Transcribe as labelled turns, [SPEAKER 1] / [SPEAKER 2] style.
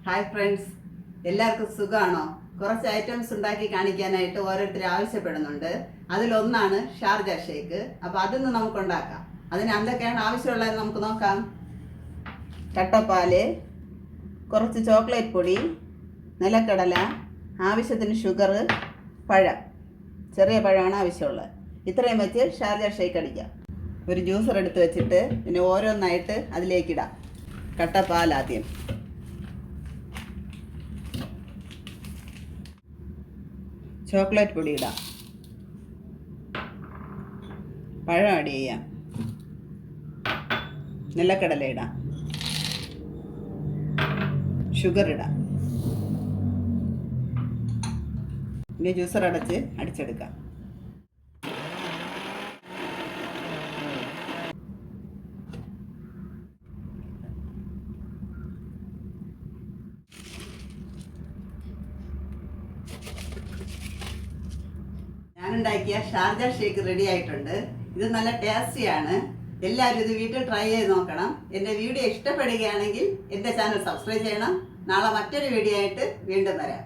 [SPEAKER 1] Hi friends, എല്ലാവർക്കും സുഖമാണോ? കുറച്ച് ഐറ്റംസ് ഉണ്ടാക്കി കാണിക്കാനായിട്ട് ഓരോരുത്തർ ആവശ്യപ്പെടുന്നുണ്ട്. അതിലൊന്നാണ് ഷാർജ ഷേക്ക്. അപ്പോൾ അതിന്ന് നമുക്ക് ഉണ്ടാക്കാം. അതിന് എന്തൊക്കെയാണ് ആവശ്യമുള്ളതെന്ന് നമുക്ക് നോക്കാം. കട്ടപ്പാല്, കുറച്ച് ചോക്ലേറ്റ് പൊടി, നിലക്കടല, ആവശ്യത്തിന് ഷുഗർ, പഴം, ചെറിയ പഴമാണ് ആവശ്യമുള്ളത്. ഇത്രയും വെച്ച് ഷാർജ ഷേക്ക് അടിക്കാം. ഒരു ജ്യൂസർ എടുത്ത് വെച്ചിട്ട് പിന്നെ ഓരോന്നായിട്ട് അതിലേക്കിടാം. കട്ടപ്പാൽ ആദ്യം, ചോക്ലേറ്റ് പൊടി ഇടാം, പഴം ആഡ് ചെയ്യാം, നിലക്കടല ഇടാം, ഷുഗർ ഇടാം. ഇനി ജ്യൂസർ അടച്ച് അടിച്ചെടുക്കാം. ഞാനുണ്ടാക്കിയ ഷാർജ ഷേക്ക് റെഡി ആയിട്ടുണ്ട്. ഇത് നല്ല ടേസ്റ്റിയാണ്. എല്ലാവരും ഇത് വീട്ടിൽ ട്രൈ ചെയ്ത് നോക്കണം. എൻ്റെ വീഡിയോ ഇഷ്ടപ്പെടുകയാണെങ്കിൽ എൻ്റെ ചാനൽ സബ്സ്ക്രൈബ് ചെയ്യണം. നാളെ മറ്റൊരു വീഡിയോ ആയിട്ട് വീണ്ടും വരാം.